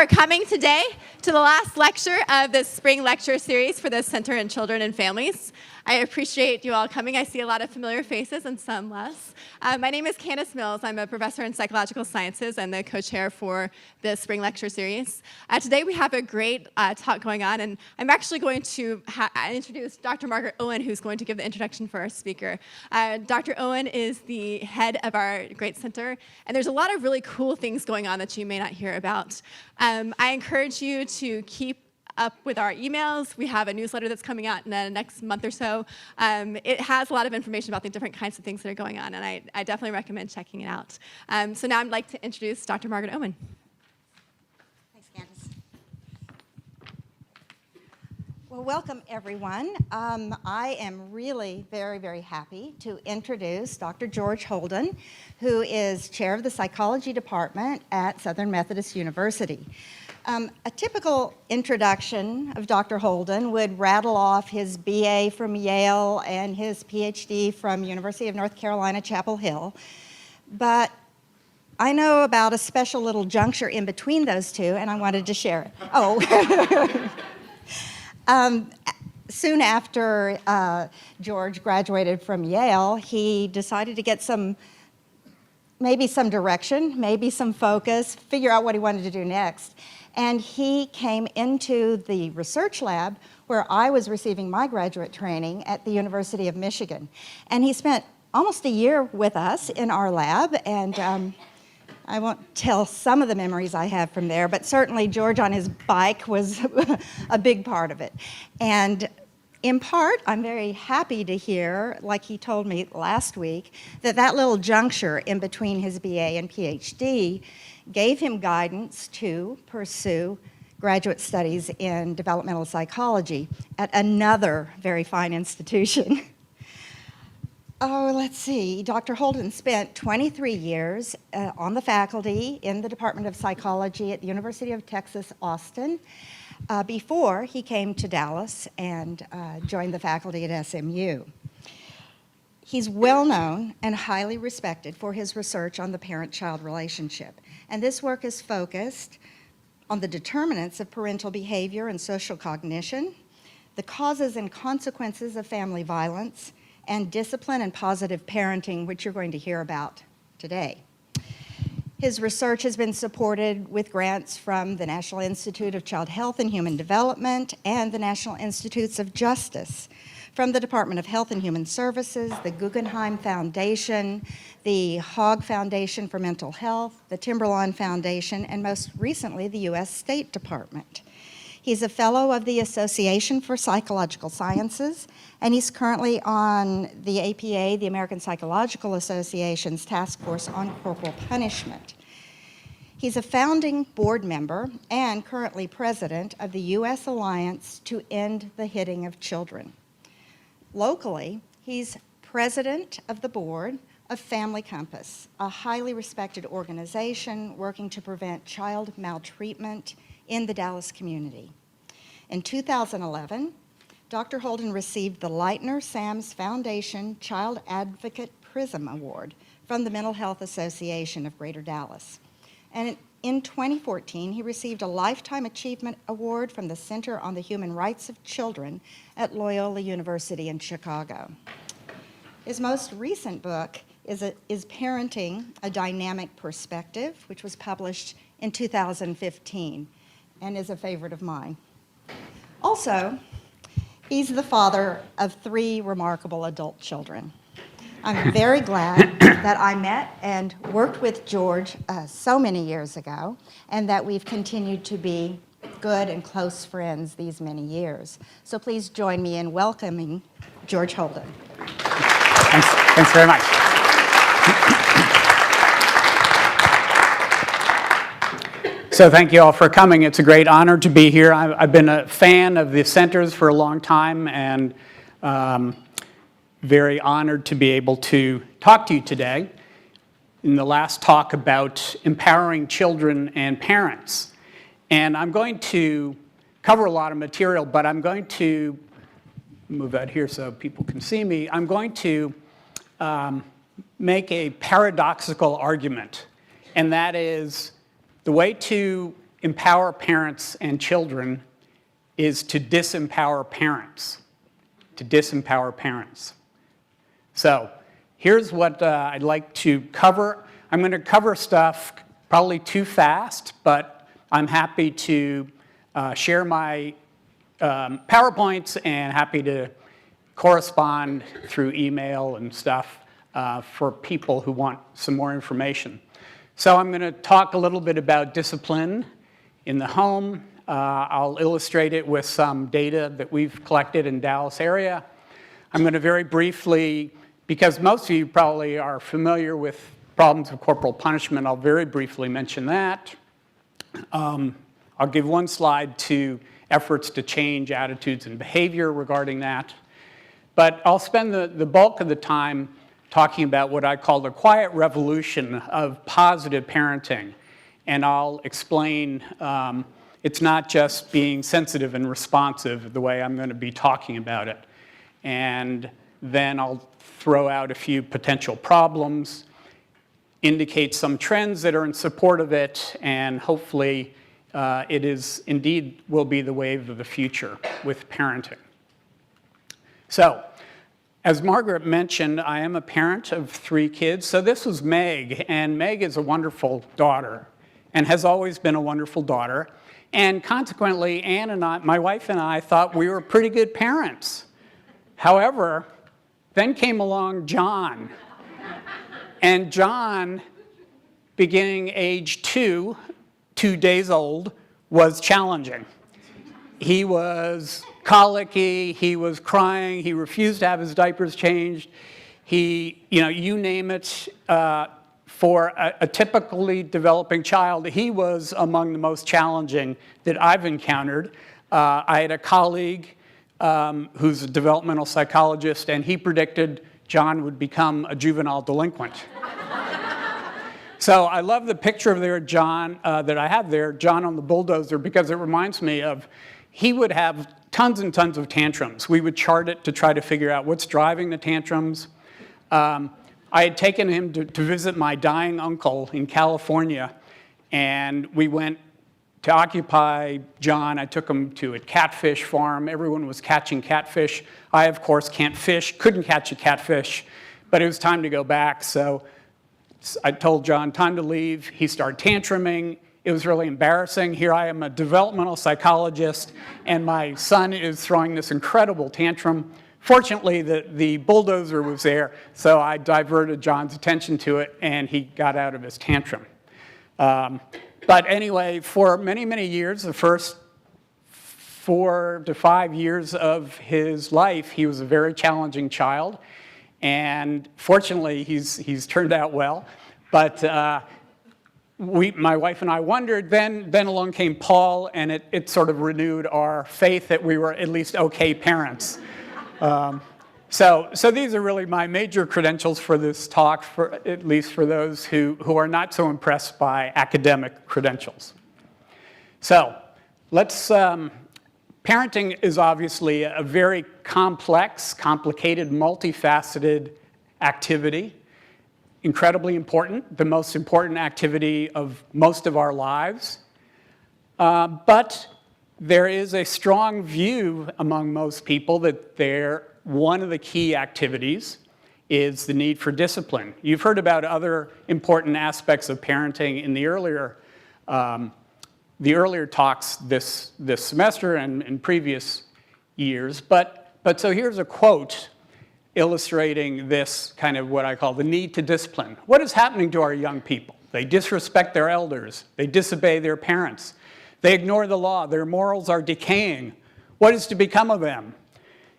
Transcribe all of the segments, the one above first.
for coming today to the last lecture of this spring lecture series for the Center on Children and Families. I appreciate you all coming. I see a lot of familiar faces and some less. My name is Candace Mills. I'm a professor in psychological sciences and the co-chair for the spring lecture series. Today we have a great talk going on, and I'm actually going to introduce Dr. Margaret Owen, who's going to give the introduction for our speaker. Dr. Owen is the head of our great center, and there's a lot of really cool things going on that you may not hear about. I encourage you to keep up with our emails. We have a newsletter that's coming out in the next month or so. It has a lot of information about the different kinds of things that are going on, and I definitely recommend checking it out. So now I'd like to introduce Dr. Margaret Owen. Thanks, Candace. Well, welcome, everyone. I am really very, very happy to introduce Dr. George Holden, who is chair of the psychology department at Southern Methodist University. A typical introduction of Dr. Holden would rattle off his BA from Yale and his PhD from University of North Carolina, Chapel Hill. But I know about a special little juncture in between those two, and I wanted to share it. Soon after George graduated from Yale, he decided to get maybe some direction, maybe some focus, figure out what he wanted to do next. And he came into the research lab where I was receiving my graduate training at the University of Michigan. And he spent almost a year with us in our lab, and I won't tell some of the memories I have from there, but certainly George on his bike was a big part of it. And in part, I'm very happy to hear, like he told me last week, that little juncture in between his BA and PhD gave him guidance to pursue graduate studies in developmental psychology at another very fine institution. Let's see. Dr. Holden spent 23 years on the faculty in the Department of Psychology at the University of Texas, Austin, before he came to Dallas and joined the faculty at SMU. He's well known and highly respected for his research on the parent-child relationship. And this work is focused on the determinants of parental behavior and social cognition, the causes and consequences of family violence, and discipline and positive parenting, which you're going to hear about today. His research has been supported with grants from the National Institute of Child Health and Human Development and the National Institutes of Justice, from the Department of Health and Human Services, the Guggenheim Foundation, the Hogg Foundation for Mental Health, the Timberlawn Foundation, and most recently, the U.S. State Department. He's a fellow of the Association for Psychological Sciences, and he's currently on the APA, the American Psychological Association's Task Force on Corporal Punishment. He's a founding board member and currently president of the U.S. Alliance to End the Hitting of Children. Locally, he's president of the board of Family Compass, a highly respected organization working to prevent child maltreatment in the Dallas community. In 2011, Dr. Holden received the Lightner Sams Foundation Child Advocate Prism Award from the Mental Health Association of Greater Dallas. And in 2014, he received a Lifetime Achievement Award from the Center on the Human Rights of Children at Loyola University in Chicago. His most recent book is Parenting, a Dynamic Perspective, which was published in 2015 and is a favorite of mine. Also, he's the father of 3 remarkable adult children. I'm very glad that I met and worked with George so many years ago, and that we've continued to be good and close friends these many years. So please join me in welcoming George Holden. Thanks very much. So thank you all for coming. It's a great honor to be here. I've been a fan of the centers for a long time, and very honored to be able to talk to you today in the last talk about empowering children and parents. And I'm going to cover a lot of material, but I'm going to move out here so people can see me. I'm going to make a paradoxical argument, and that is the way to empower parents and children is to disempower parents, to disempower parents. So here's what I'd like to cover. I'm going to cover stuff probably too fast, but I'm happy to share my PowerPoints and happy to correspond through email and stuff for people who want some more information. So I'm going to talk a little bit about discipline in the home. I'll illustrate it with some data that we've collected in Dallas area. I'm going to very briefly, because most of you probably are familiar with problems of corporal punishment, I'll very briefly mention that. I'll give one slide to efforts to change attitudes and behavior regarding that. But I'll spend the bulk of the time talking about what I call the quiet revolution of positive parenting. And I'll explain it's not just being sensitive and responsive the way I'm going to be talking about it. And then I'll throw out a few potential problems, indicate some trends that are in support of it, and hopefully it is indeed will be the wave of the future with parenting. So, as Margaret mentioned, I am a parent of 3 kids. So this was Meg, and Meg is a wonderful daughter and has always been a wonderful daughter. And consequently, Ann and I, my wife and I, thought we were pretty good parents. However, then came along John. And John, beginning age 2 days old, was challenging. He was colicky, he was crying, he refused to have his diapers changed. He, you name it, for a typically developing child, he was among the most challenging that I've encountered. I had a colleague who's a developmental psychologist, and he predicted John would become a juvenile delinquent. So I love the picture of there, John, that I have there, John on the bulldozer, because it reminds me of, he would have tons and tons of tantrums. We would chart it to try to figure out what's driving the tantrums. I had taken him to visit my dying uncle in California, and we went to occupy John. I took him to a catfish farm. Everyone was catching catfish. I, of course, can't fish, couldn't catch a catfish, but it was time to go back. So I told John, time to leave. He started tantruming. It was really embarrassing. Here I am, a developmental psychologist, and my son is throwing this incredible tantrum. Fortunately, the bulldozer was there, so I diverted John's attention to it, and he got out of his tantrum. But anyway, for many, many years, the first 4 to 5 years of his life, he was a very challenging child. And fortunately, he's turned out well. But my wife and I wondered, then along came Paul, and it sort of renewed our faith that we were at least okay parents. So these are really my major credentials for this talk, at least for those who are not so impressed by academic credentials. So let's, parenting is obviously a very complex, complicated, multifaceted activity. Incredibly important, the most important activity of most of our lives. But there is a strong view among most people that one of the key activities is the need for discipline. You've heard about other important aspects of parenting in the earlier talks this semester and in previous years. But so here's a quote illustrating this kind of what I call the need to discipline. What is happening to our young people? They disrespect their elders. They disobey their parents. They ignore the law. Their morals are decaying. What is to become of them?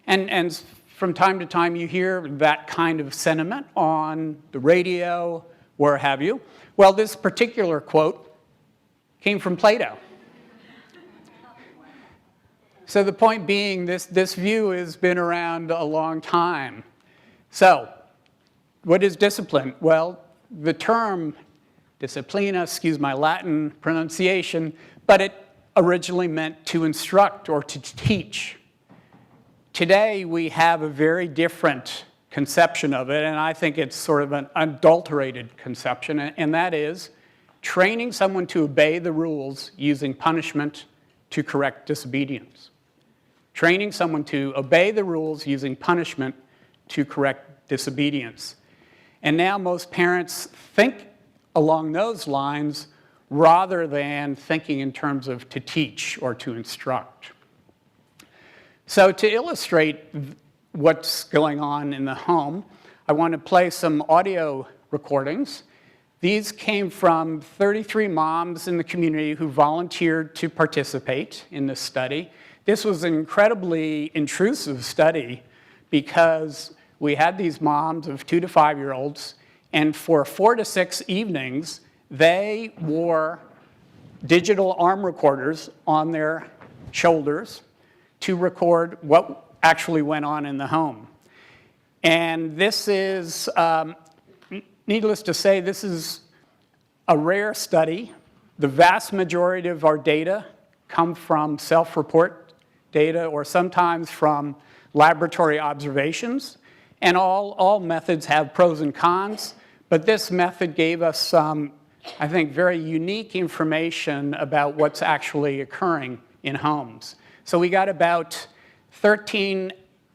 And from time to time you hear that kind of sentiment on the radio, where have you. Well, this particular quote came from Plato. So the point being, this view has been around a long time. So what is discipline? Well, the term disciplina, excuse my Latin pronunciation, but it originally meant to instruct or to teach. Today, we have a very different conception of it, and I think it's sort of an adulterated conception, and that is training someone to obey the rules using punishment to correct disobedience. Training someone to obey the rules using punishment to correct disobedience. And now most parents think along those lines rather than thinking in terms of to teach or to instruct. So to illustrate what's going on in the home, I want to play some audio recordings. These came from 33 moms in the community who volunteered to participate in this study. This was an incredibly intrusive study because we had these moms of 2 to 5-year-olds, and for 4 to 6 evenings, they wore digital arm recorders on their shoulders to record what actually went on in the home. And this is, needless to say, this is a rare study. The vast majority of our data come from self-report data or sometimes from laboratory observations. And all methods have pros and cons, but this method gave us some, I think, very unique information about what's actually occurring in homes. So we got about 13,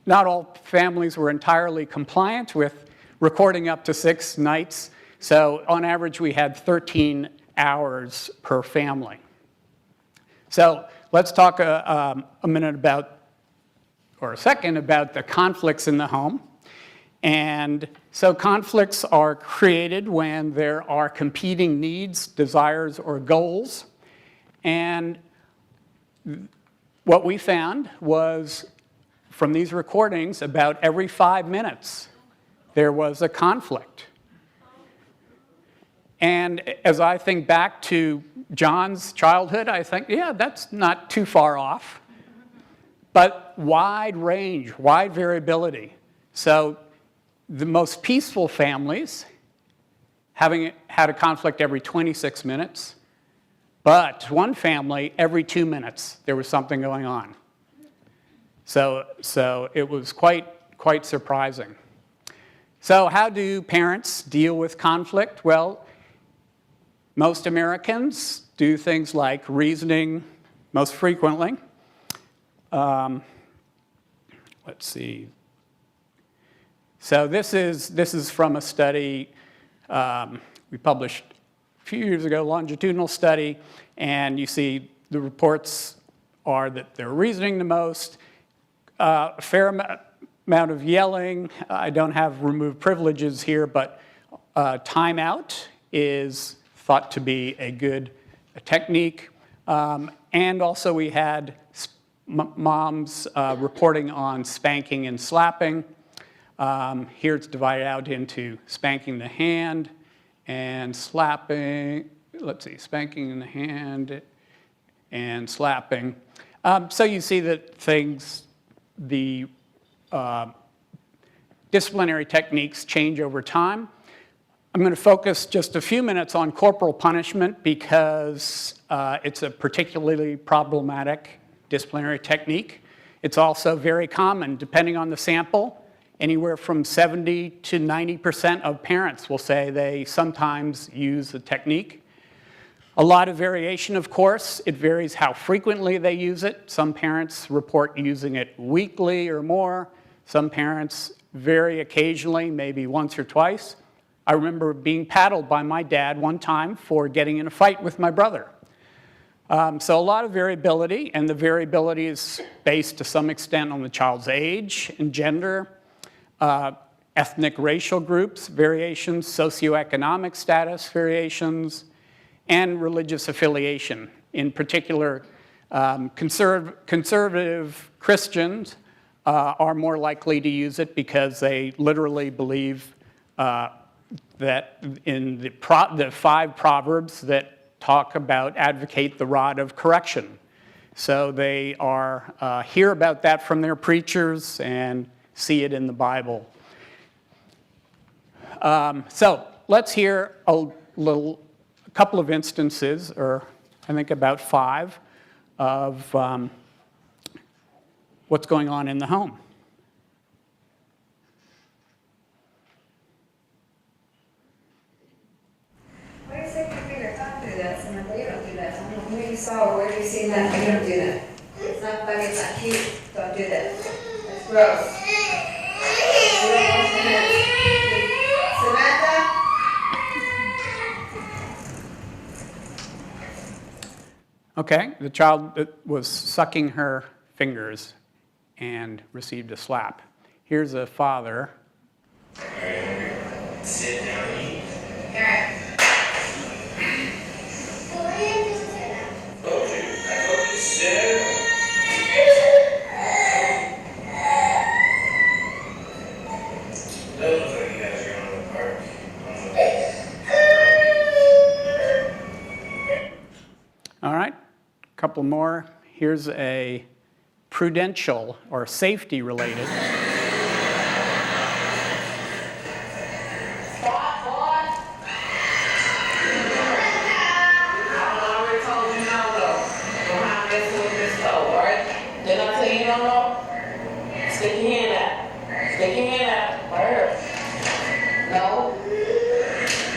not all families were entirely compliant with recording up to 6 nights. So on average, we had 13 hours per family. So let's talk a minute about, or a second, about the conflicts in the home. And so conflicts are created when there are competing needs, desires, or goals. And what we found was, from these recordings, about every 5 minutes, there was a conflict. And as I think back to John's childhood, I think, yeah, that's not too far off. But wide range, wide variability. So the most peaceful families having had a conflict every 26 minutes, but one family, every 2 minutes, there was something going on. So it was quite surprising. So how do parents deal with conflict? Well, most Americans do things like reasoning most frequently. Let's see. So this is from a study we published a few years ago, longitudinal study, and you see the reports are that they're reasoning the most, a fair amount of yelling. I don't have removed privileges here, but timeout is thought to be a good technique. And also we had moms reporting on spanking and slapping. Here it's divided out into spanking the hand and slapping. Let's see, spanking in the hand and slapping. So you see that the disciplinary techniques change over time. I'm going to focus just a few minutes on corporal punishment because it's a particularly problematic disciplinary technique. It's also very common, depending on the sample. Anywhere from 70 to 90% of parents will say they sometimes use the technique. A lot of variation, of course. It varies how frequently they use it. Some parents report using it weekly or more. Some parents very occasionally, maybe once or twice. I remember being paddled by my dad one time for getting in a fight with my brother. So a lot of variability, and the variability is based to some extent on the child's age and gender, ethnic racial groups variations, socioeconomic status variations, and religious affiliation. In particular, conservative Christians are more likely to use it because they literally believe that in the 5 proverbs that advocate the rod of correction. So they hear about that from their preachers and see it in the Bible. So let's hear a couple of instances, or I think about 5, of what's going on in the home. Why is it your finger? you saw, where have you seen that? You don't do that. It's not funny, it's not cute. Don't do that. That's gross. You don't wash your hands. Samantha? Okay, the child was sucking her fingers and received a slap. Here's a father. Sit down and eat. Karen. Told you. I told you to sit. That looks like you guys are going to the park. All right, a couple more. Here's a prudential or safety related. Stick your hand out. Stick your hand out. Right here. No.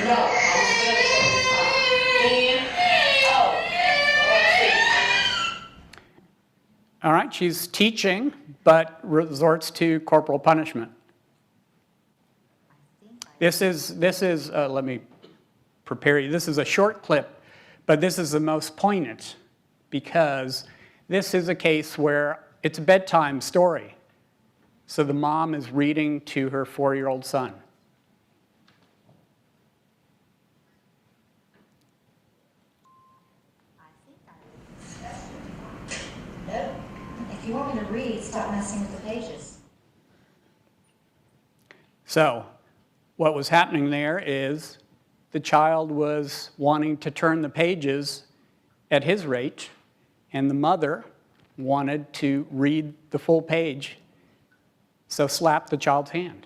No. I'm still this time. In. Out. All right, she's teaching, but resorts to corporal punishment. This is let me prepare you. This is a short clip, but this is the most poignant because this is a case where it's a bedtime story. So the mom is reading to her 4-year-old son. No. If you want me to read, stop messing with the pages. So what was happening there is the child was wanting to turn the pages at his rate, and the mother wanted to read the full page, so slapped the child's hand.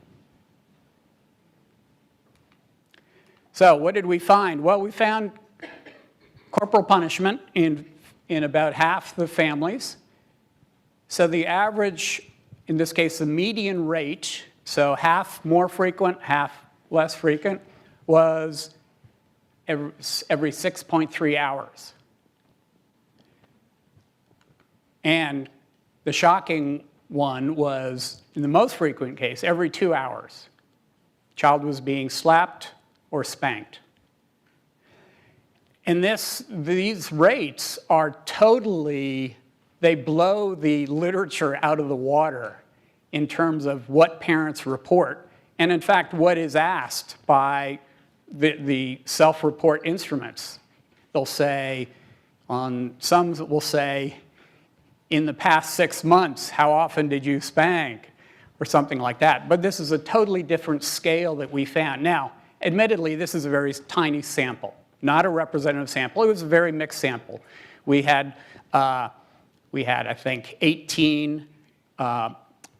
So what did we find? Well, we found corporal punishment in about half the families. So the average, in this case, the median rate, so half more frequent, half less frequent, was every 6.3 hours. And the shocking one was, in the most frequent case, every 2 hours. The child was being slapped or spanked. And these rates are totally, they blow the literature out of the water in terms of what parents report, and in fact, what is asked by the self-report instruments. They'll say, some will say, in the past 6 months, how often did you spank? Or something like that. But this is a totally different scale that we found. Now, admittedly, this is a very tiny sample, not a representative sample. It was a very mixed sample. We had, I think, 18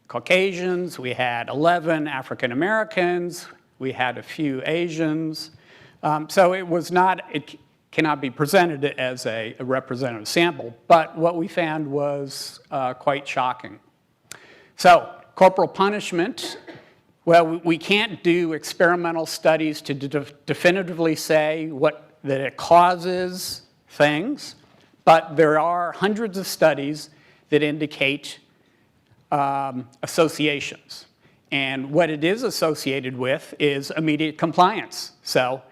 Caucasians. We had 11 African Americans. We had a few Asians. So it cannot be presented as a representative sample. But what we found was quite shocking. So corporal punishment, well, we can't do experimental studies to definitively say that it causes things, but there are hundreds of studies that indicate associations. And what it is associated with is immediate compliance. So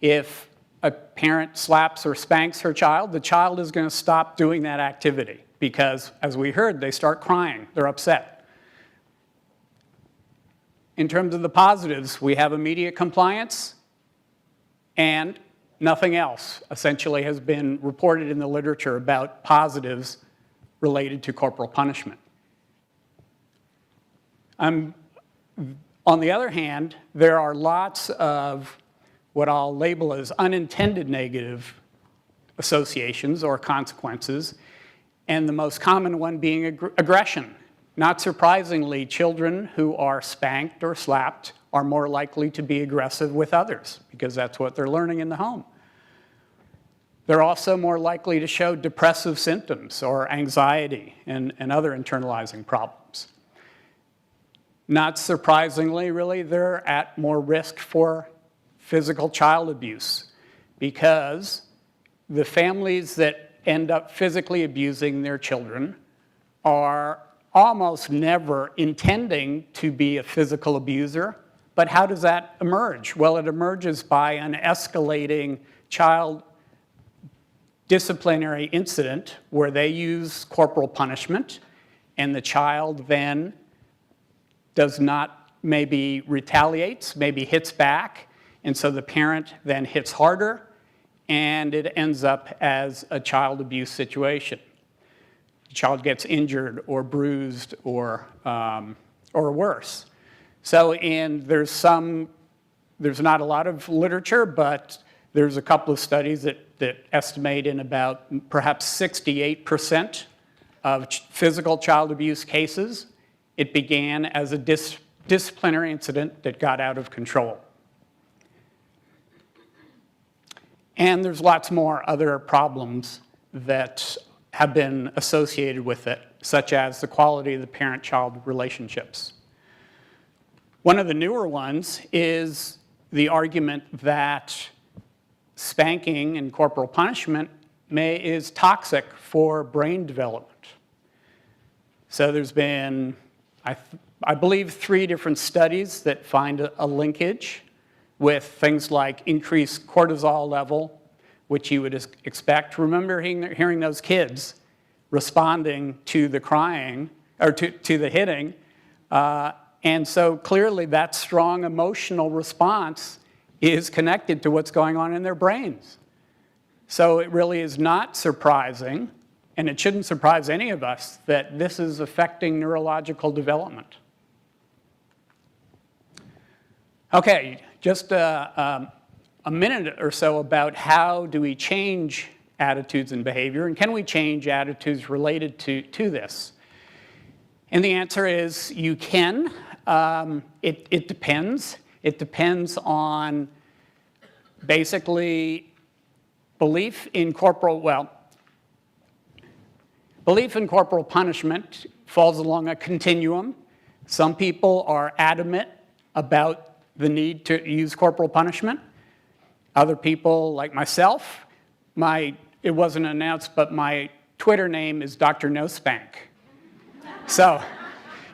if a parent slaps or spanks her child, the child is going to stop doing that activity because, as we heard, they start crying, they're upset. In terms of the positives, we have immediate compliance and nothing else essentially has been reported in the literature about positives related to corporal punishment. On the other hand, there are lots of what I'll label as unintended negative associations or consequences, and the most common one being aggression. Not surprisingly, children who are spanked or slapped are more likely to be aggressive with others because that's what they're learning in the home. They're also more likely to show depressive symptoms or anxiety and other internalizing problems. Not surprisingly, really, they're at more risk for physical child abuse because the families that end up physically abusing their children are almost never intending to be a physical abuser. But how does that emerge? Well, it emerges by an escalating child disciplinary incident where they use corporal punishment, and the child then does not, maybe retaliates, maybe hits back, and so the parent then hits harder, and it ends up as a child abuse situation. The child gets injured or bruised or worse. So there's not a lot of literature, but there's a couple of studies that estimate in about perhaps 68% of physical child abuse cases, it began as a disciplinary incident that got out of control. And there's lots more other problems that have been associated with it, such as the quality of the parent-child relationships. One of the newer ones is the argument that spanking and corporal punishment is toxic for brain development. So there's been, I believe, 3 different studies that find a linkage with things like increased cortisol level, which you would expect. Remember hearing those kids responding to the crying, or to the hitting, and so clearly that strong emotional response is connected to what's going on in their brains. So it really is not surprising, and it shouldn't surprise any of us, that this is affecting neurological development. Okay, just a minute or so about how do we change attitudes and behavior, and can we change attitudes related to this? And the answer is you can. It depends. It depends on basically belief in corporal punishment falls along a continuum. Some people are adamant about the need to use corporal punishment. Other people, like myself, it wasn't announced, but my Twitter name is Dr. No Spank. So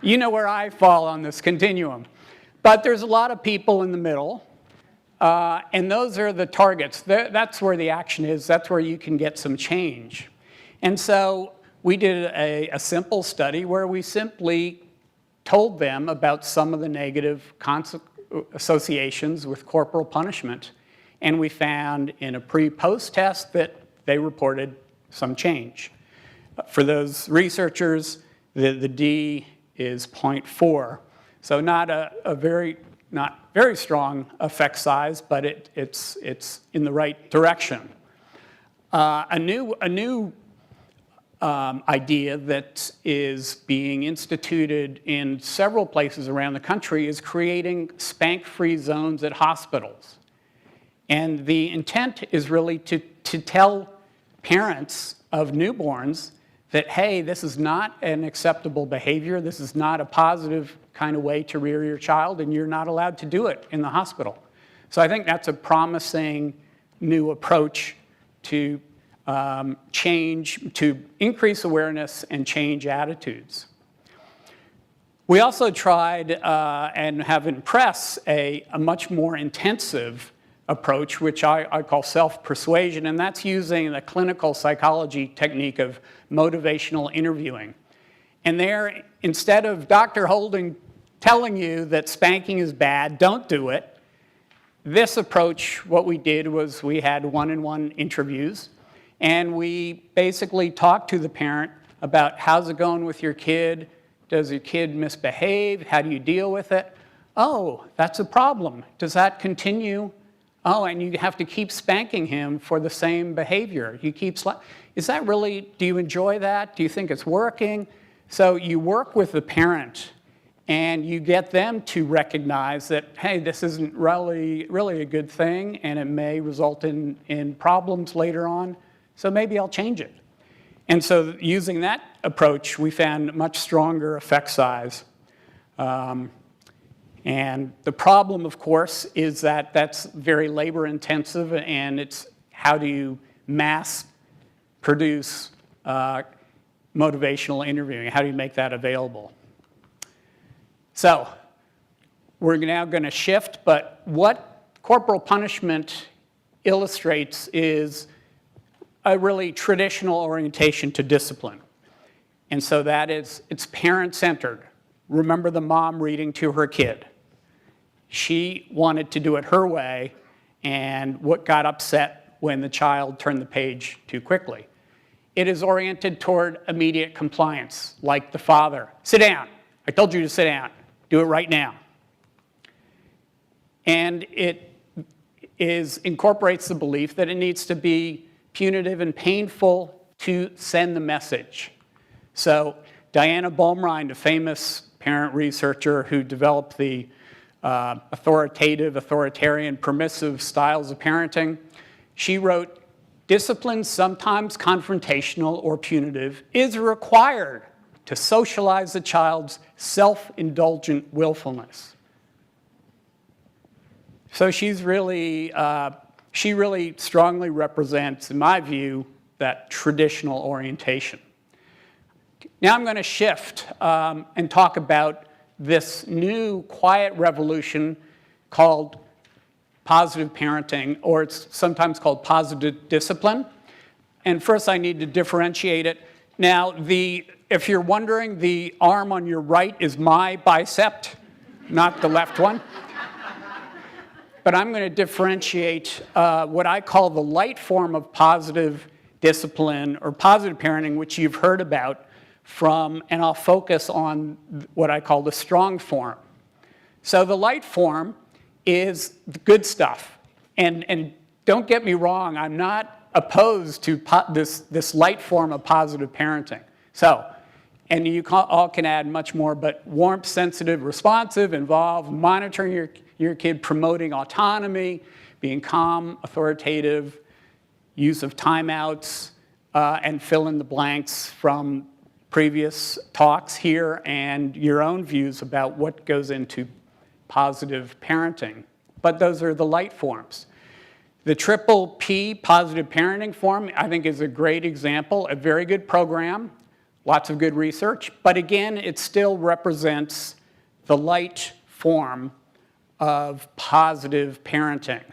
you know where I fall on this continuum. But there's a lot of people in the middle, and those are the targets. That's where the action is. That's where you can get some change. And so we did a simple study where we simply told them about some of the negative associations with corporal punishment. And we found in a pre-post test that they reported some change. For those researchers, the D is 0.4. So not very strong effect size, but it's in the right direction. A new idea that is being instituted in several places around the country is creating spank-free zones at hospitals. And the intent is really to tell parents of newborns that, hey, this is not an acceptable behavior, this is not a positive kind of way to rear your child, and you're not allowed to do it in the hospital. So I think that's a promising new approach to to increase awareness and change attitudes. We also tried and have in press a much more intensive approach, which I call self-persuasion, and that's using the clinical psychology technique of motivational interviewing. And there, instead of Dr. Holden telling you that spanking is bad, don't do it, this approach, what we did was we had one-on-one interviews, and we basically talked to the parent about how's it going with your kid, does your kid misbehave, how do you deal with it? Oh, that's a problem. Does that continue? Oh, and you have to keep spanking him for the same behavior. You keep is that really, do you enjoy that? Do you think it's working? So you work with the parent and you get them to recognize that, hey, this isn't really a good thing and it may result in problems later on, so maybe I'll change it. And so using that approach, we found much stronger effect size. And the problem, of course, is that that's very labor intensive, and it's how do you mass produce motivational interviewing? How do you make that available? So we're now going to shift, but what corporal punishment illustrates is a really traditional orientation to discipline. And so that is, it's parent-centered. Remember the mom reading to her kid. She wanted to do it her way, and what got upset when the child turned the page too quickly. It is oriented toward immediate compliance, like the father. Sit down. I told you to sit down. Do it right now. And it incorporates the belief that it needs to be punitive and painful to send the message. So Diana Baumrind, a famous parent researcher who developed the authoritarian, permissive styles of parenting, she wrote, "Discipline, sometimes confrontational or punitive, is required to socialize the child's self-indulgent willfulness." So she really strongly represents, in my view, that traditional orientation. Now I'm going to shift and talk about this new quiet revolution called positive parenting, or it's sometimes called positive discipline. And first I need to differentiate it. Now, if you're wondering, the arm on your right is my bicep, not the left one. But I'm going to differentiate what I call the light form of positive discipline or positive parenting, which you've heard about and I'll focus on what I call the strong form. So the light form is the good stuff. And don't get me wrong, I'm not opposed to this light form of positive parenting. So, and you all can add much more, but warmth, sensitive, responsive, involved, monitoring your kid, promoting autonomy, being calm, authoritative, use of timeouts, and fill in the blanks from previous talks here and your own views about what goes into positive parenting. But those are the light forms. The triple P, positive parenting form, I think is a great example, a very good program, lots of good research, but again, it still represents the light form of positive parenting.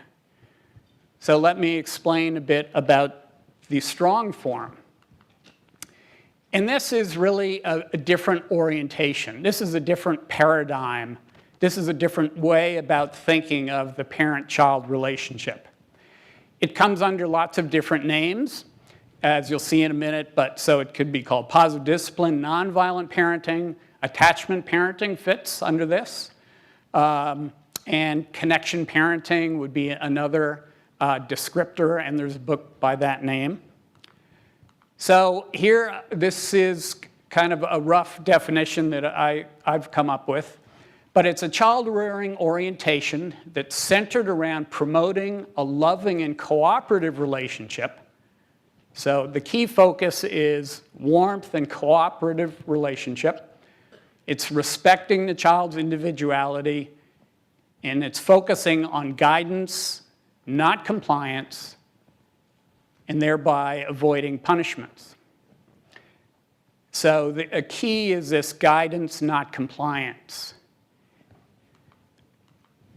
So let me explain a bit about the strong form. And this is really a different orientation. This is a different paradigm. This is a different way about thinking of the parent-child relationship. It comes under lots of different names, as you'll see in a minute, but so it could be called positive discipline, nonviolent parenting, attachment parenting fits under this, and connection parenting would be another descriptor, and there's a book by that name. So here, this is kind of a rough definition that I've come up with, but it's a child-rearing orientation that's centered around promoting a loving and cooperative relationship. So the key focus is warmth and cooperative relationship. It's respecting the child's individuality, and it's focusing on guidance, not compliance, and thereby avoiding punishments. So a key is this guidance, not compliance.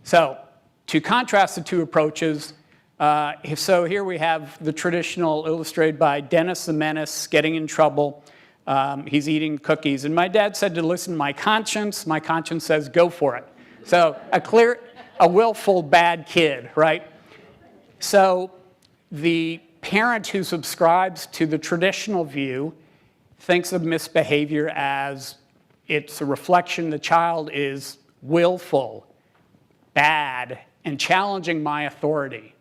So to contrast the two approaches, so here we have the traditional illustrated by Dennis the Menace getting in trouble. He's eating cookies. And my dad said to listen to my conscience. My conscience says go for it. So a willful bad kid, right? So the parent who subscribes to the traditional view thinks of misbehavior as it's a reflection the child is willful, bad, and challenging my authority.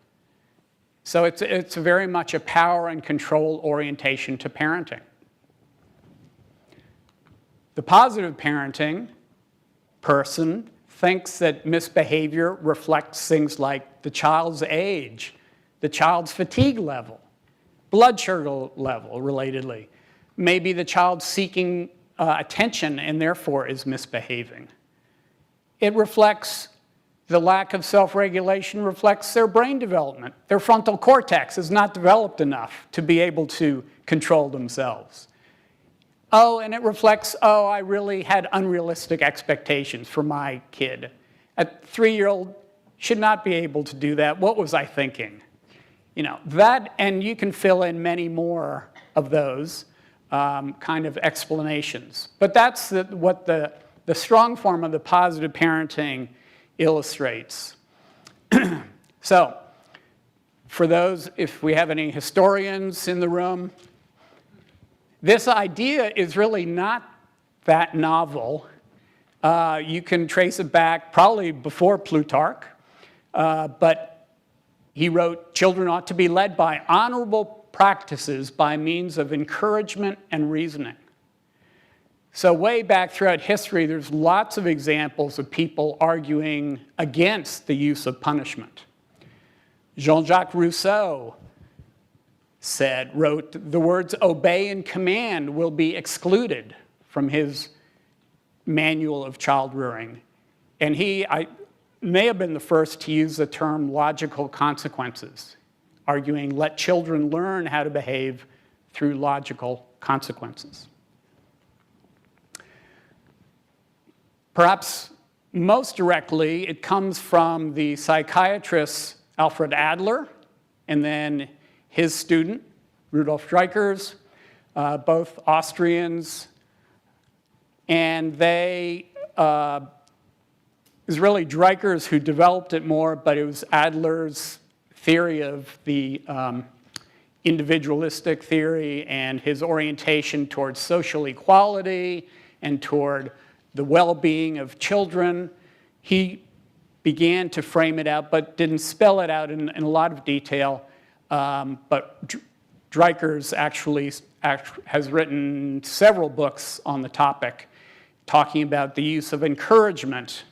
So it's very much a power and control orientation to parenting. The positive parenting person thinks that misbehavior reflects things like the child's age, the child's fatigue level, blood sugar level, relatedly. Maybe the child seeking attention and therefore is misbehaving. It reflects The lack of self-regulation reflects their brain development. Their frontal cortex is not developed enough to be able to control themselves. Oh, and it reflects, oh, I really had unrealistic expectations for my kid. A 3-year-old should not be able to do that. What was I thinking? You know, that, and you can fill in many more of those kind of explanations. But that's what the strong form of the positive parenting illustrates. So, for those, if we have any historians in the room, this idea is really not that novel. You can trace it back probably before Plutarch, but he wrote, "Children ought to be led by honorable practices by means of encouragement and reasoning." So way back throughout history, there's lots of examples of people arguing against the use of punishment. Jean-Jacques Rousseau wrote, the words obey and command will be excluded from his manual of child rearing. And he may have been the first to use the term logical consequences, arguing let children learn how to behave through logical consequences. Perhaps most directly, it comes from the psychiatrist Alfred Adler and then his student, Rudolf Dreikurs, both Austrians. And it was really Dreikurs who developed it more, but it was Adler's theory of the individualistic theory and his orientation towards social equality and toward the well-being of children. He began to frame it out, but didn't spell it out in a lot of detail. But Dreikurs actually has written several books on the topic, talking about the use of encouragement,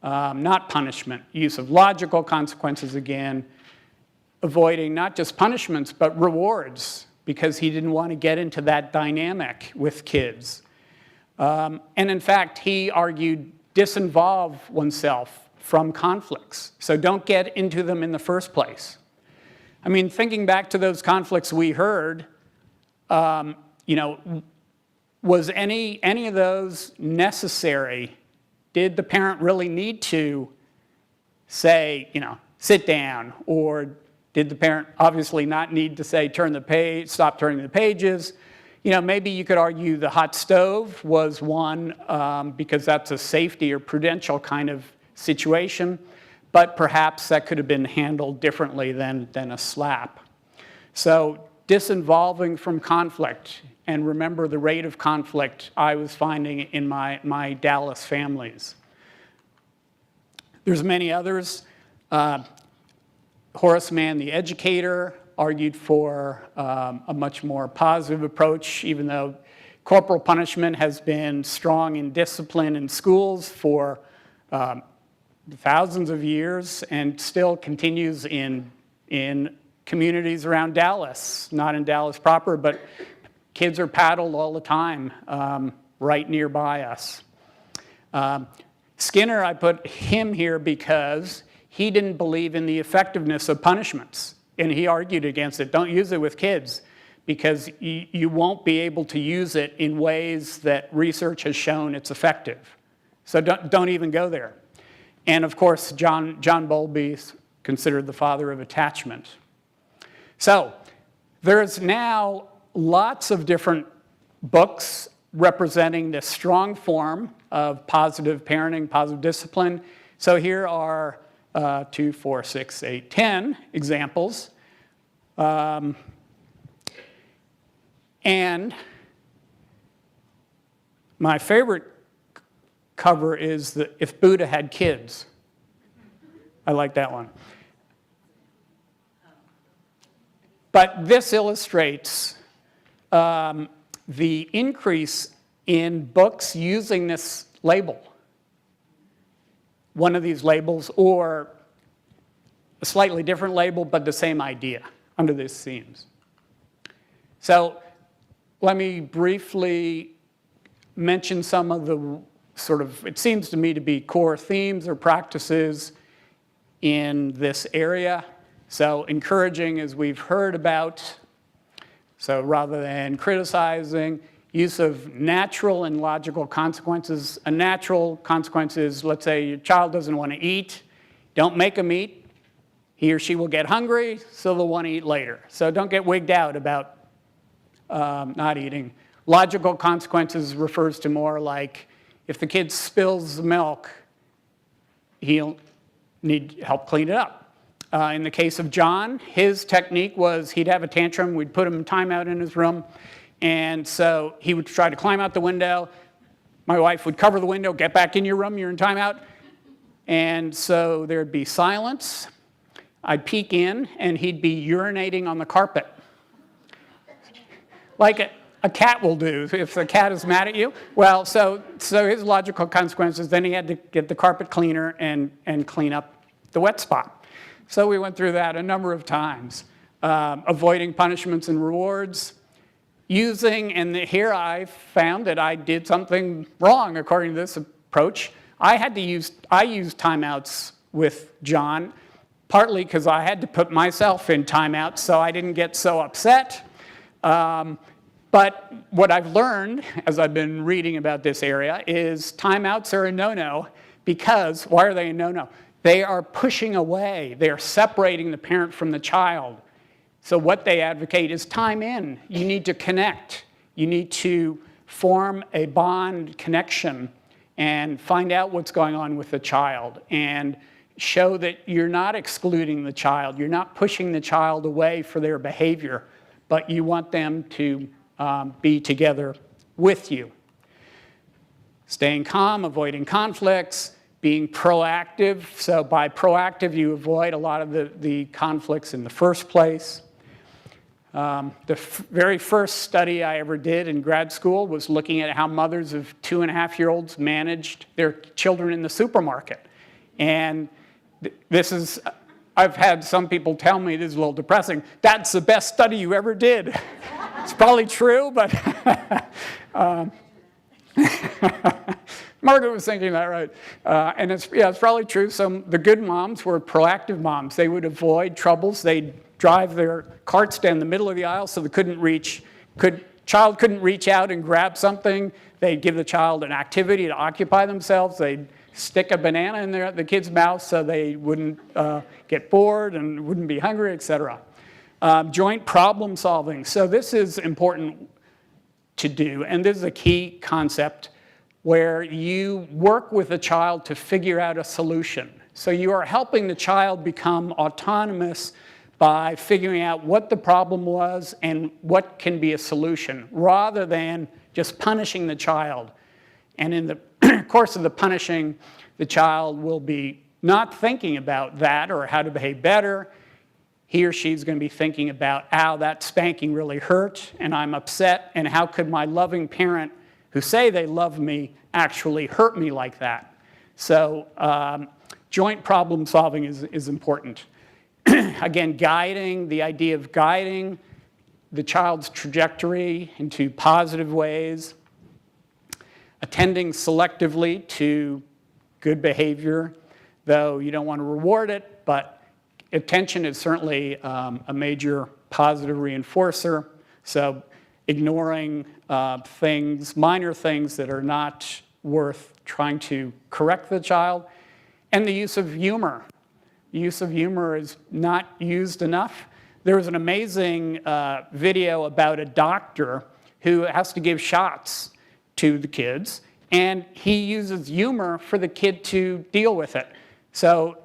not punishment, use of logical consequences again, avoiding not just punishments, but rewards, because he didn't want to get into that dynamic with kids. And in fact, he argued disinvolve oneself from conflicts. So don't get into them in the first place. I mean, thinking back to those conflicts we heard, you know, was any of those necessary? Did the parent really need to say, you know, sit down? Or did the parent obviously not need to say, turn the page, stop turning the pages? You know, maybe you could argue the hot stove was one because that's a safety or prudential kind of situation, but perhaps that could have been handled differently than a slap. So disinvolving from conflict, and remember the rate of conflict I was finding in my Dallas families. There's many others. Horace Mann, the educator, argued for a much more positive approach, even though corporal punishment has been strong in discipline in schools for thousands of years and still continues in communities around Dallas, not in Dallas proper, but kids are paddled all the time right nearby us. Skinner, I put him here because he didn't believe in the effectiveness of punishments. And he argued against it. Don't use it with kids because you won't be able to use it in ways that research has shown it's effective. So don't even go there. And of course, John Bowlby is considered the father of attachment. So there's now lots of different books representing this strong form of positive parenting, positive discipline. So here are 2, 4, 6, 8, 10 examples. And my favorite cover is If Buddha Had Kids. I like that one. But this illustrates the increase in books using this label. One of these labels, or a slightly different label, but the same idea under these themes. So let me briefly mention some of the it seems to me to be core themes or practices in this area. So encouraging, as we've heard about, so rather than criticizing, use of natural and logical consequences. A natural consequence is, let's say your child doesn't want to eat, don't make them eat. He or she will get hungry, so they'll want to eat later. So don't get wigged out about not eating. Logical consequences refers to more like if the kid spills the milk, he'll need help clean it up. In the case of John, his technique was he'd have a tantrum, we'd put him in timeout in his room, and so he would try to climb out the window. My wife would cover the window, get back in your room, you're in timeout. And so there'd be silence. I'd peek in, and he'd be urinating on the carpet. Like a cat will do if the cat is mad at you. Well, so his logical consequences, then he had to get the carpet cleaner and clean up the wet spot. So we went through that a number of times. Avoiding punishments and rewards. Using, and here I found that I did something wrong according to this approach. I used timeouts with John, partly because I had to put myself in timeout so I didn't get so upset. But what I've learned as I've been reading about this area is timeouts are a no-no because, why are they a no-no? They are pushing away, they are separating the parent from the child. So what they advocate is time in. You need to connect. You need to form a bond connection and find out what's going on with the child and show that you're not excluding the child. You're not pushing the child away for their behavior, but you want them to be together with you. Staying calm, avoiding conflicts, being proactive. So by proactive, you avoid a lot of the conflicts in the first place. The very first study I ever did in grad school was looking at how mothers of 2.5-year-olds managed their children in the supermarket. And I've had some people tell me, this is a little depressing, that's the best study you ever did. It's probably true, but Margaret was thinking that, right? And it's probably true. The good moms were proactive moms. They would avoid troubles. They'd drive their carts down the middle of the aisle so the child couldn't reach out and grab something. They'd give the child an activity to occupy themselves. They'd stick a banana in the kid's mouth so they wouldn't get bored and wouldn't be hungry, etc. Joint problem solving. So this is important to do, and this is a key concept where you work with a child to figure out a solution. So you are helping the child become autonomous by figuring out what the problem was and what can be a solution, rather than just punishing the child. And in the course of the punishing, the child will be not thinking about that or how to behave better. He or she's going to be thinking about, ow, that spanking really hurt, and I'm upset, and how could my loving parent who say they love me actually hurt me like that? So joint problem solving is important. Again, the idea of guiding the child's trajectory into positive ways, attending selectively to good behavior, though you don't want to reward it, but attention is certainly a major positive reinforcer. So ignoring minor things that are not worth trying to correct the child, and the use of humor. The use of humor is not used enough. There was an amazing video about a doctor who has to give shots to the kids, and he uses humor for the kid to deal with it. So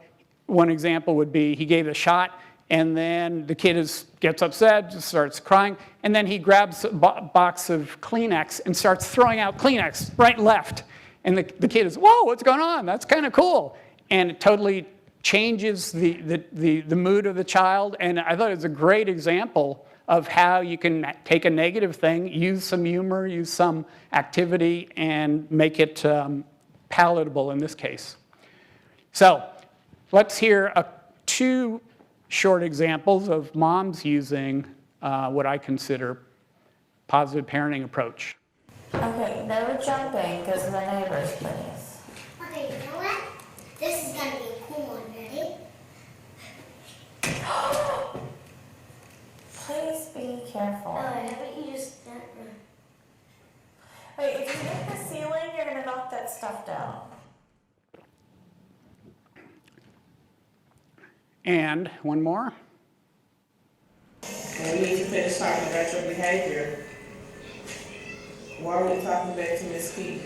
one example would be he gave a shot, and then the kid gets upset, just starts crying, and then he grabs a box of Kleenex and starts throwing out Kleenex right and left. And the kid is, whoa, what's going on? That's kind of cool. And it totally changes the mood of the child. And I thought it was a great example of how you can take a negative thing, use some humor, use some activity, and make it palatable in this case. So let's hear two short examples of moms using what I consider positive parenting approach. Okay, no jumping because of the neighbors, please. Okay, you know what? This is gonna be a cool one. Ready? Please be careful. Haven't you just done it? Wait, if you hit the ceiling, you're gonna knock that stuff down. And one more. And we need to finish talking about your behavior. Why are we talking back to Miss Key?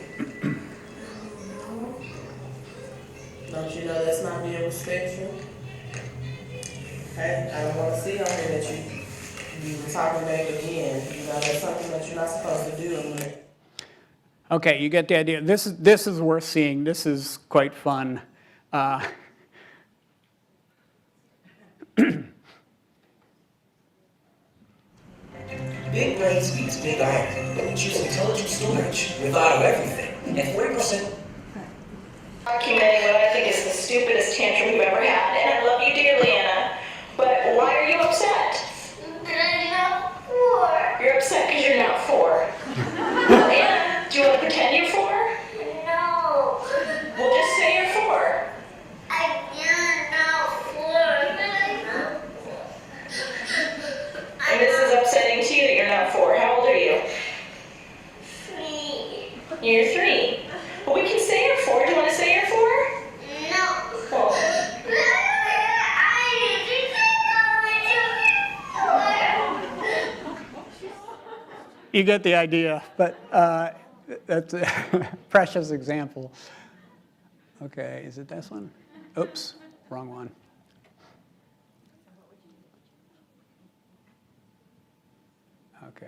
Don't you know that's not being respectful? Okay, I don't want to see on here that you were talking back again. You know, that's something that you're not supposed to do. Okay, you get the idea. This is worth seeing. This is quite fun. Big brain speaks big iron, but we choose intelligent storage with auto everything. And 40%. Documenting what I think is the stupidest tantrum you've ever had, and I love you dearly, Anna. But why are you upset? I'm not 4. You're upset because you're not 4. Well, Anna, do you want to pretend you're 4? No. Well, just say you're 4. I'm not 4. And this is upsetting to you that you're not 4. How old are you? 3. You're 3. Well, we can say you're 4. Do you want to say you're 4? No. Well, You get the idea, but that's a precious example. Okay, is it this one? Oops, wrong one. Okay.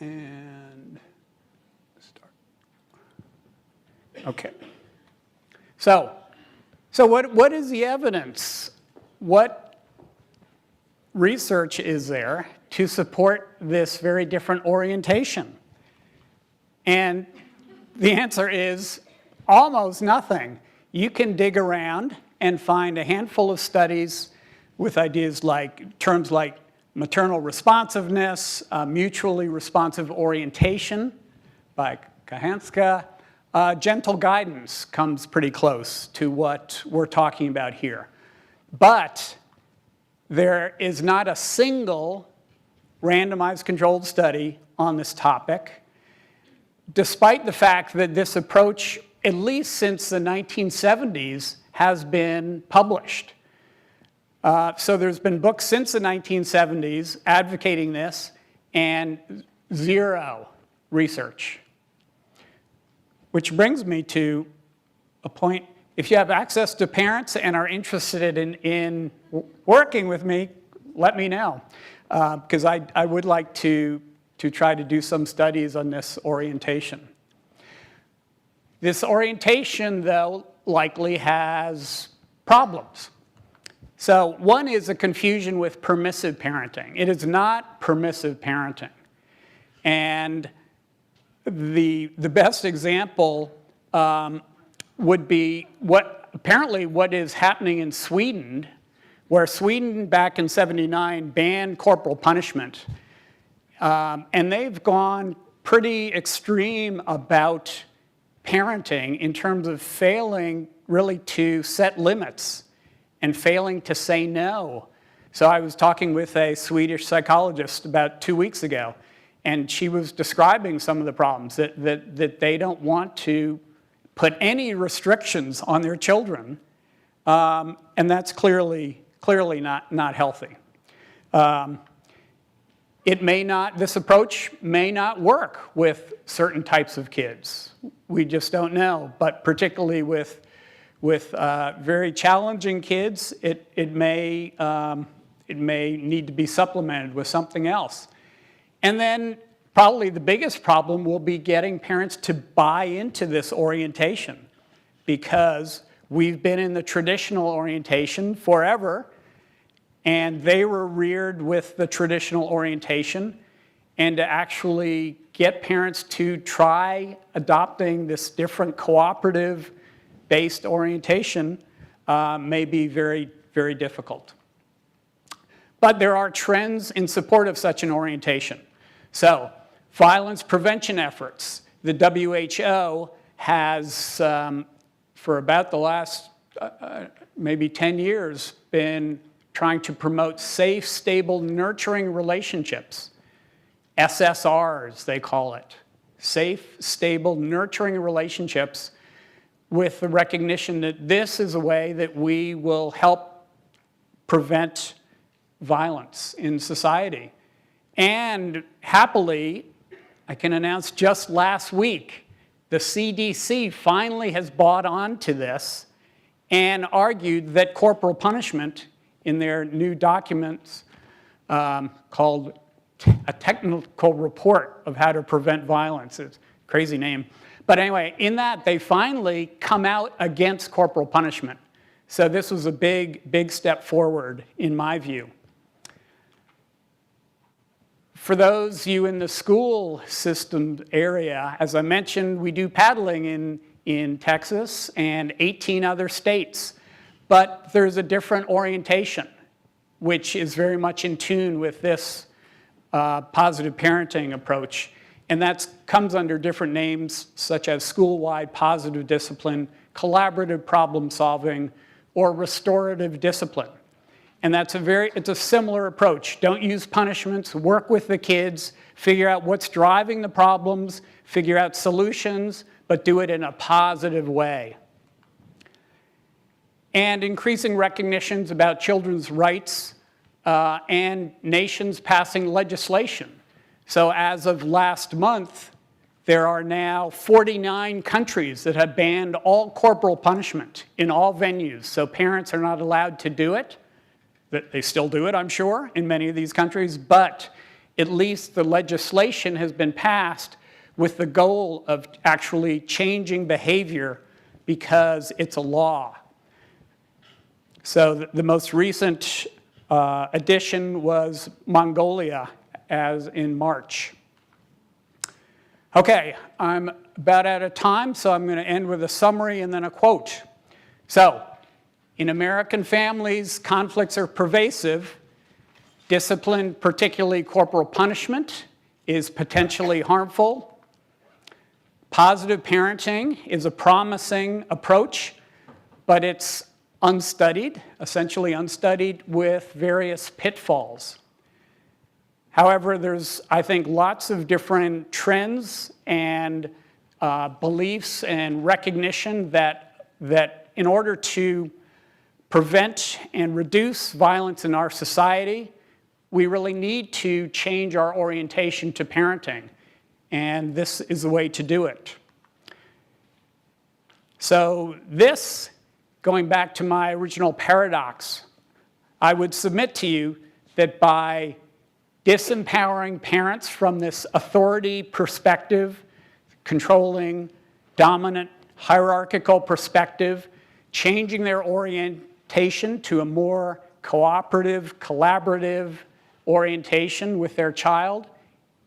And start. Okay. So what is the evidence? What research is there to support this very different orientation? And the answer is almost nothing. You can dig around and find a handful of studies with ideas like, terms like maternal responsiveness, mutually responsive orientation by Kahanska. Gentle guidance comes pretty close to what we're talking about here. But there is not a single randomized controlled study on this topic, despite the fact that this approach, at least since the 1970s, has been published. So there's been books since the 1970s advocating this, and zero research. Which brings me to a point. If you have access to parents and are interested in working with me, let me know. Because I would like to try to do some studies on this orientation. This orientation, though, likely has problems. So one is a confusion with permissive parenting. It is not permissive parenting. And the best example would be what is happening in Sweden, where Sweden back in '79 banned corporal punishment. And they've gone pretty extreme about parenting in terms of failing really to set limits and failing to say no. So I was talking with a Swedish psychologist about 2 weeks ago, and she was describing some of the problems that they don't want to put any restrictions on their children, and that's clearly not healthy. This approach may not work with certain types of kids. We just don't know, but particularly with very challenging kids, it may need to be supplemented with something else. And then probably the biggest problem will be getting parents to buy into this orientation, because we've been in the traditional orientation forever, and they were reared with the traditional orientation, and to actually get parents to try adopting this different cooperative-based orientation may be very, very difficult. But there are trends in support of such an orientation. So, violence prevention efforts. The WHO has, for about the last maybe 10 years, been trying to promote safe, stable, nurturing relationships. SSRs, they call it. Safe, stable, nurturing relationships, with the recognition that this is a way that we will help prevent violence in society. And happily, I can announce just last week, the CDC finally has bought on to this and argued that corporal punishment in their new documents called a technical report of how to prevent violence. It's a crazy name. But anyway, in that, they finally come out against corporal punishment. So this was a big, big step forward, in my view. For those of you in the school system area, as I mentioned, we do paddling in Texas and 18 other states. But there's a different orientation, which is very much in tune with this positive parenting approach. And that comes under different names, such as school-wide positive discipline, collaborative problem solving, or restorative discipline. And it's a similar approach. Don't use punishments, work with the kids, figure out what's driving the problems, figure out solutions, but do it in a positive way. And increasing recognitions about children's rights and nations passing legislation. So as of last month, there are now 49 countries that have banned all corporal punishment in all venues. So parents are not allowed to do it. They still do it, I'm sure, in many of these countries, but at least the legislation has been passed with the goal of actually changing behavior because it's a law. So the most recent addition was Mongolia, as in March. Okay, I'm about out of time, so I'm going to end with a summary and then a quote. So, in American families, conflicts are pervasive. Discipline, particularly corporal punishment, is potentially harmful. Positive parenting is a promising approach, but it's unstudied, essentially unstudied, with various pitfalls. However, there's, I think, lots of different trends and beliefs and recognition that in order to prevent and reduce violence in our society, we really need to change our orientation to parenting. And this is the way to do it. So this, going back to my original paradox, I would submit to you that by disempowering parents from this authority perspective, controlling, dominant, hierarchical perspective, changing their orientation to a more cooperative, collaborative orientation with their child,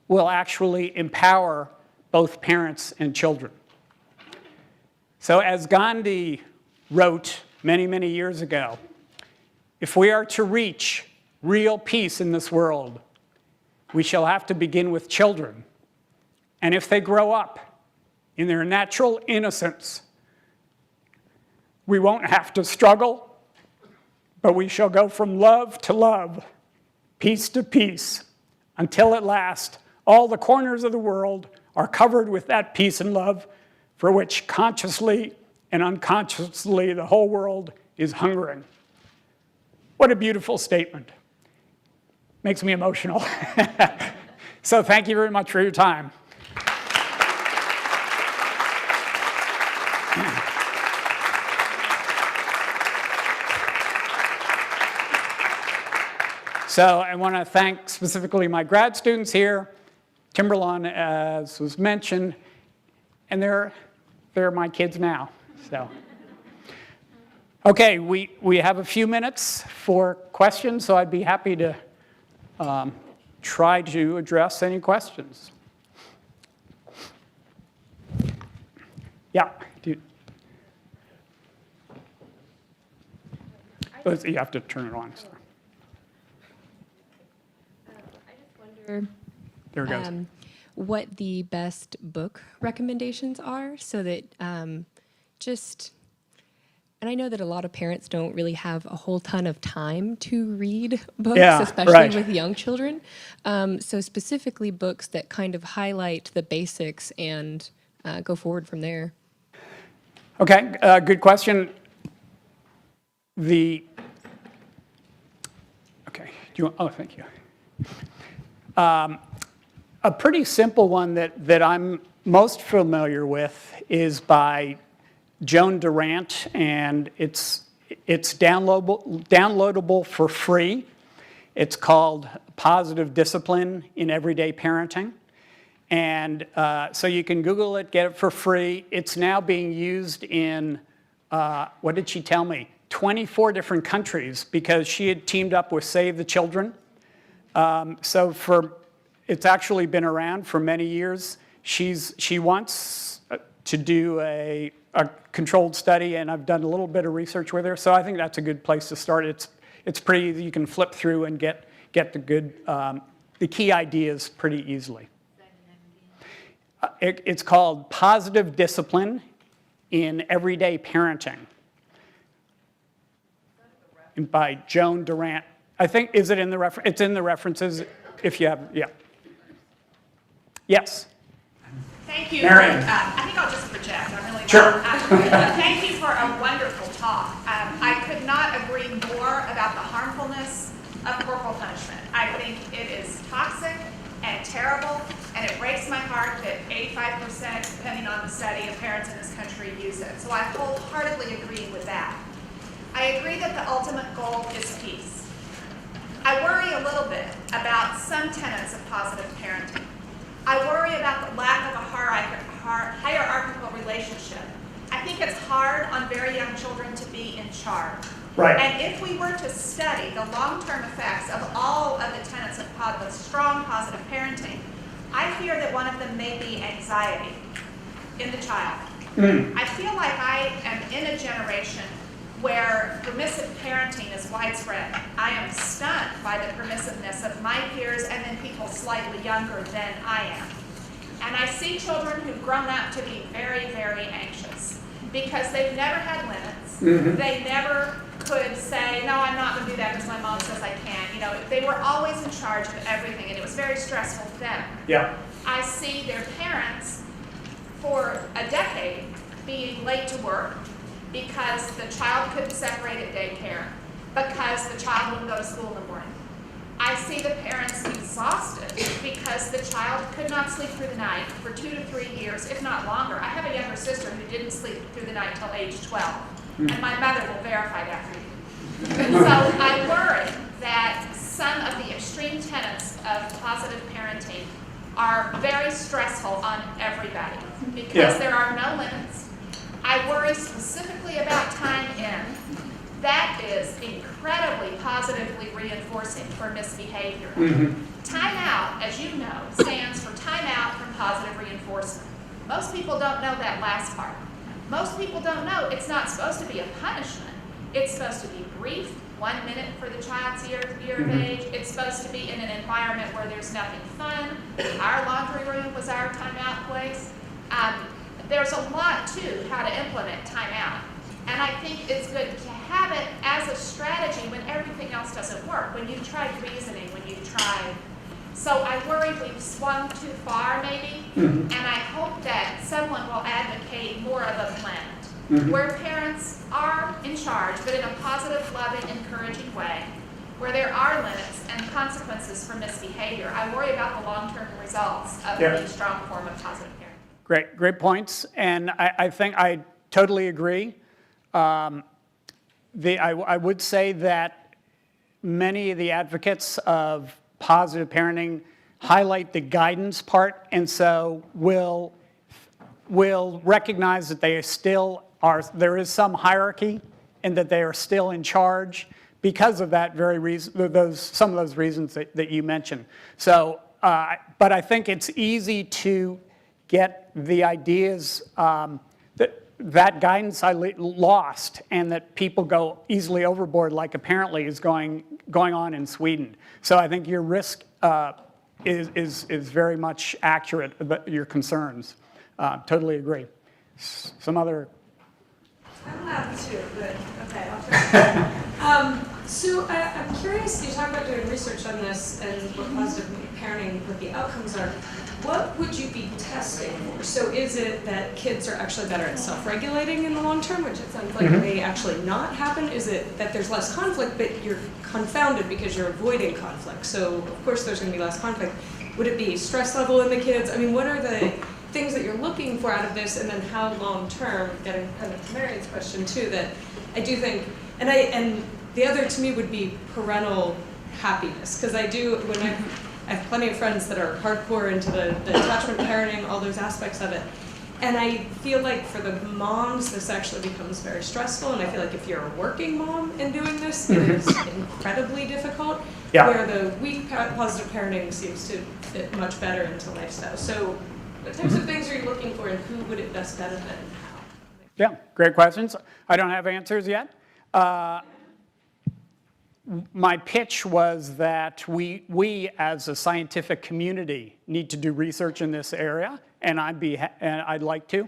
will actually empower both parents and children. So as Gandhi wrote many, many years ago, if we are to reach real peace in this world, we shall have to begin with children. And if they grow up in their natural innocence, we won't have to struggle, but we shall go from love to love, peace to peace, until at last all the corners of the world are covered with that peace and love for which consciously and unconsciously the whole world is hungering. What a beautiful statement. Makes me emotional. So thank you very much for your time. So I want to thank specifically my grad students here, Timberlawn, as was mentioned, and they're my kids now. So, okay, we have a few minutes for questions, so I'd be happy to try to address any questions. Yeah, dude. You have to turn it on. Sorry. There it goes. What the best book recommendations are, so that and I know that a lot of parents don't really have a whole ton of time to read books, especially with young children. So specifically books that kind of highlight the basics and go forward from there. Okay, good question. Okay, thank you. A pretty simple one that I'm most familiar with is by Joan Durant, and it's downloadable for free. It's called Positive Discipline in Everyday Parenting. And so you can Google it, get it for free. It's now being used in, what did she tell me? 24 different countries, because she had teamed up with Save the Children. It's actually been around for many years. She wants to do a controlled study, and I've done a little bit of research with her, so I think that's a good place to start. It's pretty easy. You can flip through and get the key ideas pretty easily. It's called Positive Discipline in Everyday Parenting, and by Joan Durant. I think, is it in the reference? It's in the references if you have, yeah. Yes. Thank you. Marion. I think I'll just project. I'm really Sure. Thank you for a wonderful talk. I could not agree more about the harmfulness of corporal punishment. I think it is toxic and terrible, and it breaks my heart that 85%, depending on the study, of parents in this country use it. So I wholeheartedly agree with that. I agree that the ultimate goal is peace. I worry a little bit about some tenets of positive parenting. I worry about the lack of a hierarchical relationship. I think it's hard on very young children to be in charge. Right. And if we were to study the long-term effects of all of the tenets of strong positive parenting, I fear that one of them may be anxiety in the child. I feel like I am in a generation where permissive parenting is widespread. I am stunned by the permissiveness of my peers and then people slightly younger than I am. And I see children who've grown up to be very, very anxious because they've never had limits. They never could say, no, I'm not going to do that because my mom says I can't. You know, they were always in charge of everything, and it was very stressful for them. Yeah. I see their parents for a decade being late to work because the child couldn't separate at daycare, because the child wouldn't go to school in the morning. I see the parents exhausted because the child could not sleep through the night for 2 to 3 years, if not longer. I have a younger sister who didn't sleep through the night until age 12, and my mother will verify that for you. So I worry that some of the extreme tenets of positive parenting are very stressful on everybody because there are no limits. I worry specifically about time in. That is incredibly positively reinforcing for misbehavior. Time out, as you know, stands for time out from positive reinforcement. Most people don't know that last part. Most people don't know it's not supposed to be a punishment. It's supposed to be brief, 1 minute for the child's year of age. It's supposed to be in an environment where there's nothing fun. Our laundry room was our timeout place. There's a lot to how to implement timeout. And I think it's good to have it as a strategy when everything else doesn't work, when you've tried reasoning, when you've tried. So I worry we've swung too far, maybe, and I hope that someone will advocate more of a blend, where parents are in charge, but in a positive, loving, encouraging way, where there are limits and consequences for misbehavior. I worry about the long-term results of the strong form of positive parenting. Great points, and I think I totally agree. I would say that many of the advocates of positive parenting highlight the guidance part, and so will recognize that there is some hierarchy and that they are still in charge because of that very reason, some of those reasons that you mentioned. So, but I think it's easy to get the ideas that guidance I lost, and that people go easily overboard, like apparently is going on in Sweden. So I think your risk is very much accurate about your concerns. Totally agree. Some other. I'm not too, but okay, I'll try. So I'm curious, you talk about doing research on this and what positive parenting, what the outcomes are. What would you be testing for? So is it that kids are actually better at self-regulating in the long term, which it sounds like may actually not happen? Is it that there's less conflict, but you're confounded because you're avoiding conflict? So of course there's going to be less conflict. Would it be stress level in the kids? I mean, what are the things that you're looking for out of this, and then how long term, getting kind of to Marion's question too, that I do think, and the other to me would be parental happiness, because I do, when I have plenty of friends that are hardcore into the attachment parenting, all those aspects of it. And I feel like for the moms, this actually becomes very stressful. And I feel like if you're a working mom and doing this, it is incredibly difficult. Yeah. Where the weak positive parenting seems to fit much better into lifestyle. So what types of things are you looking for, and who would it best benefit and how? Yeah, great questions. I don't have answers yet. My pitch was that we as a scientific community need to do research in this area, and I'd like to.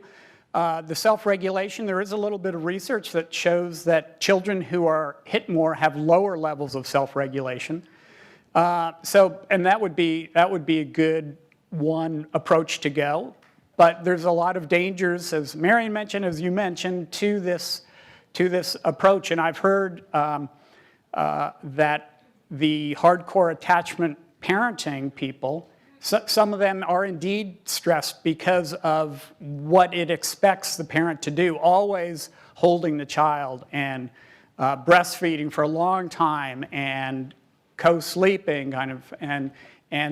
The self-regulation, there is a little bit of research that shows that children who are hit more have lower levels of self-regulation. And that would be a good one approach to go. But there's a lot of dangers, as Marion mentioned, as you mentioned, to this approach. And I've heard that the hardcore attachment parenting people, some of them are indeed stressed because of what it expects the parent to do, always holding the child and breastfeeding for a long time and co-sleeping kind of, and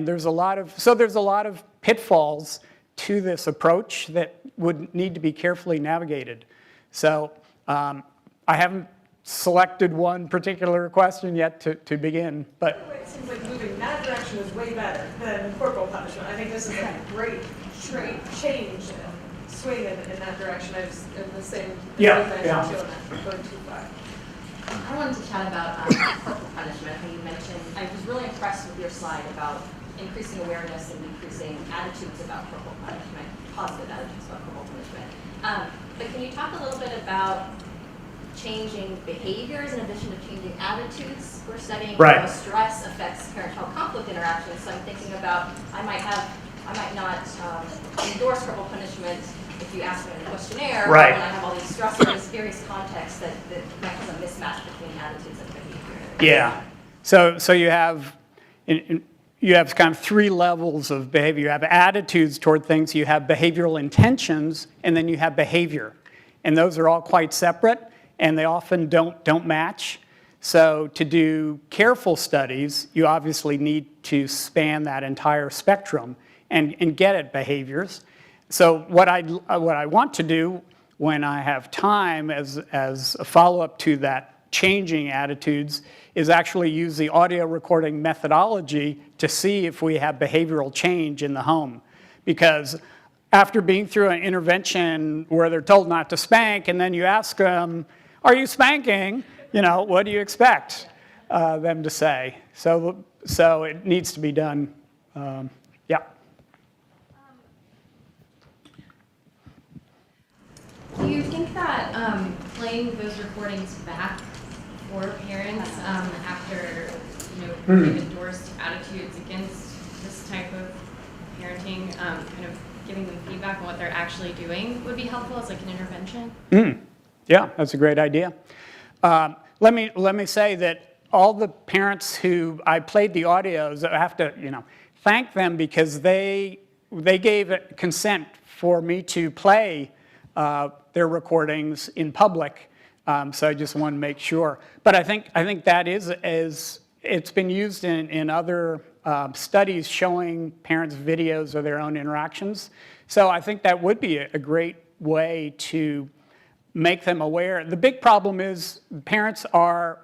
there's a lot of pitfalls to this approach that would need to be carefully navigated. So I haven't selected one particular question yet to begin, but It seems like moving in that direction is way better than corporal punishment. I think this is a great change and swing in that direction. I was in the same going too far. I wanted to chat about corporal punishment. How you mentioned, I was really impressed with your slide about increasing awareness and decreasing attitudes about corporal punishment, positive attitudes about corporal punishment. But can you talk a little bit about changing behaviors in addition to changing attitudes? We're studying how stress affects parent-child conflict interactions. So I'm thinking about, I might not endorse corporal punishment if you ask me in a questionnaire, but when I have all these stressors, various contexts that might have a mismatch between attitudes and behavior. yeah. So you have kind of three levels of behavior. You have attitudes toward things, you have behavioral intentions, and then you have behavior. And those are all quite separate, and they often don't match. So to do careful studies, you obviously need to span that entire spectrum and get at behaviors. So what I want to do when I have time as a follow-up to that changing attitudes is actually use the audio recording methodology to see if we have behavioral change in the home. Because after being through an intervention where they're told not to spank, and then you ask them, are you spanking? What do you expect them to say? So it needs to be done. Yeah. Do you think that playing those recordings back for parents after they've endorsed attitudes against this type of parenting, kind of giving them feedback on what they're actually doing would be helpful as like an intervention? Yeah, that's a great idea. Let me say that all the parents who I played the audios, I have to thank them because they gave consent for me to play their recordings in public. So I just want to make sure. But I think that is it's been used in other studies showing parents videos of their own interactions. So I think that would be a great way to make them aware. The big problem is parents are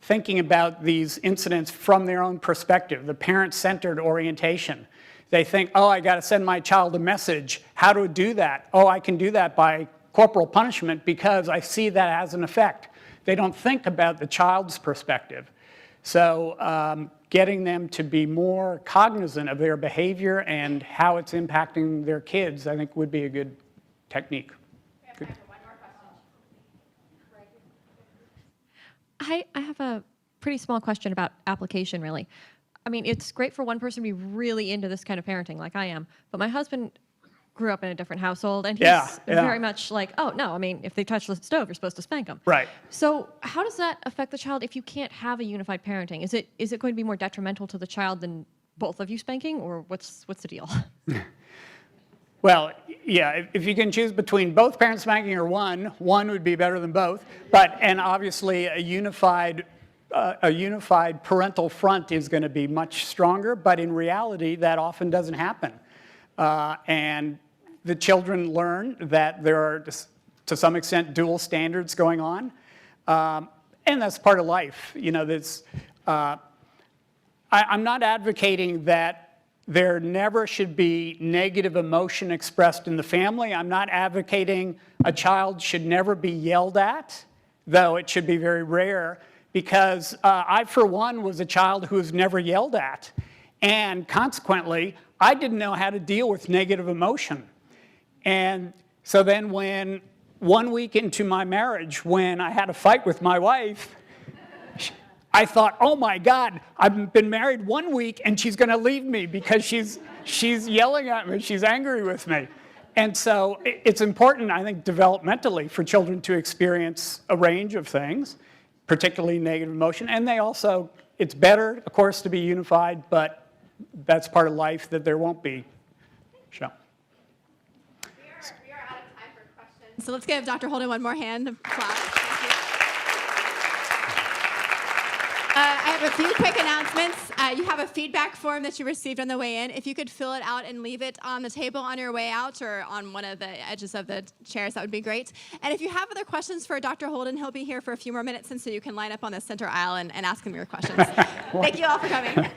thinking about these incidents from their own perspective, the parent-centered orientation. They think, oh, I got to send my child a message. How do I do that? Oh, I can do that by corporal punishment because I see that as an effect. They don't think about the child's perspective. So getting them to be more cognizant of their behavior and how it's impacting their kids, I think would be a good technique. Good. I have a pretty small question about application, really. I mean, it's great for one person to be really into this kind of parenting like I am, but my husband grew up in a different household, and he's very much like, oh, no, I mean, if they touch the stove, you're supposed to spank them. Right. So how does that affect the child if you can't have a unified parenting? Is it going to be more detrimental to the child than both of you spanking, or what's the deal? Well, yeah, if you can choose between both parents spanking or one would be better than both. And obviously a unified parental front is going to be much stronger, but in reality, that often doesn't happen. And the children learn that there are, to some extent, dual standards going on. And that's part of life. You know, I'm not advocating that there never should be negative emotion expressed in the family. I'm not advocating a child should never be yelled at, though it should be very rare, because I, for one, was a child who was never yelled at. And consequently, I didn't know how to deal with negative emotion. And so then when 1 week into my marriage, when I had a fight with my wife, I thought, oh my God, I've been married 1 week and she's going to leave me because she's yelling at me, she's angry with me. And so it's important, I think, developmentally for children to experience a range of things, particularly negative emotion. And they also, it's better, of course, to be unified, but that's part of life that there won't be. So. We are out of time for questions. So let's give Dr. Holden one more hand of applause. I have a few quick announcements. You have a feedback form that you received on the way in. If you could fill it out and leave it on the table on your way out or on one of the edges of the chairs, that would be great. And if you have other questions for Dr. Holden, he'll be here for a few more minutes, and so you can line up on the center aisle and ask him your questions. Thank you all for coming.